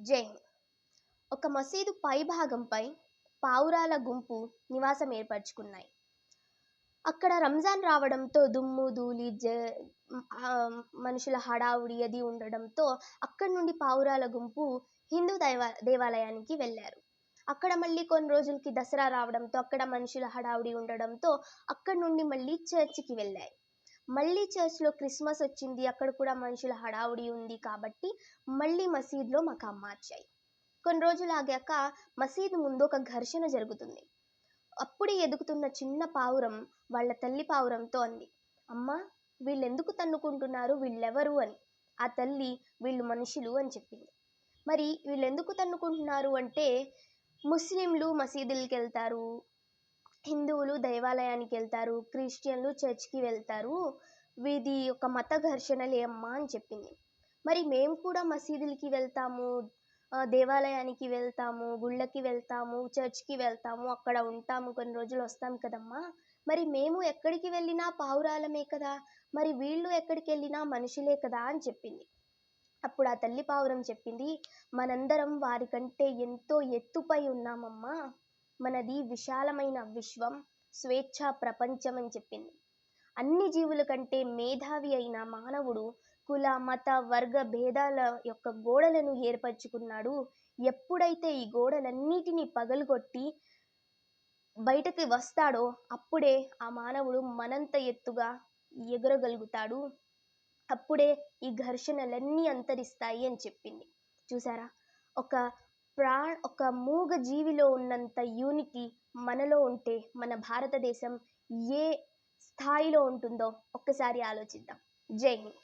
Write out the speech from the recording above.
జై హింద్. ఒక మసీదు పైభాగంపై పావురాల గుంపు నివాసం ఏర్పరచుకున్నాయి. అక్కడ రంజాన్ రావడంతో దుమ్ము ధూళి మనుషుల హడావుడి అది ఉండడంతో అక్కడి నుండి పావురాల గుంపు హిందూ దేవాలయానికి వెళ్ళారు. అక్కడ మళ్ళీ కొన్ని రోజులకి దసరా రావడంతో అక్కడ మనుషుల హడావుడి ఉండడంతో అక్కడి నుండి మళ్ళీ చర్చికి వెళ్ళాయి. మళ్ళీ చర్చ్లో క్రిస్మస్ వచ్చింది, అక్కడ కూడా మనుషుల హడావుడి ఉంది కాబట్టి మళ్ళీ మసీదులో మకాం మార్చాయి. కొన్ని రోజులు ఆగాక మసీదు ముందు ఒక ఘర్షణ జరుగుతుంది. అప్పుడే ఎదుగుతున్న చిన్న పావురం వాళ్ళ తల్లి పావురంతో అంది, అమ్మా, వీళ్ళెందుకు తన్నుకుంటున్నారు, వీళ్ళెవరు అని. ఆ తల్లి, వీళ్ళు మనుషులు అని చెప్పింది. మరి వీళ్ళెందుకు తన్నుకుంటున్నారు అంటే, ముస్లింలు మసీదులకి వెళ్తారు, హిందువులు దేవాలయానికి వెళ్తారు, క్రిస్టియన్లు చర్చ్కి వెళ్తారు, ఇది ఒక మత ఘర్షణలే అమ్మా అని చెప్పింది. మరి మేము కూడా మసీదులకి వెళ్తాము, దేవాలయానికి వెళ్తాము, గుళ్ళకి వెళ్తాము, చర్చ్కి వెళ్తాము, అక్కడ ఉంటాము, కొన్ని రోజులు వస్తాం కదమ్మా. మరి మేము ఎక్కడికి వెళ్ళినా పావురాలమే కదా, మరి వీళ్ళు ఎక్కడికి వెళ్ళినా మనుషులే కదా అని చెప్పింది. అప్పుడు ఆ తల్లి పావురం చెప్పింది, మనందరం వారికంటే ఎంతో ఎత్తుపై ఉన్నామమ్మా, మనది విశాలమైన విశ్వం, స్వేచ్ఛా ప్రపంచం అని చెప్పింది. అన్ని జీవుల కంటే మేధావి అయిన మానవుడు కుల మత వర్గ భేదాల యొక్క గోడలను ఏర్పరచుకున్నాడు. ఎప్పుడైతే ఈ గోడలన్నిటినీ పగలగొట్టి బయటకి వస్తాడో అప్పుడే ఆ మానవుడు మనంత ఎత్తుగా ఎగరగలుగుతాడు, అప్పుడే ఈ ఘర్షణలన్నీ అంతరిస్తాయి అని చెప్పింది. చూసారా, ఒక మూగ జీవిలో ఉన్నంత యూనిటీ మనలో ఉంటే మన భారతదేశం ఏ స్థాయిలో ఉంటుందో ఒక్కసారి ఆలోచిద్దాం. జై హింద్.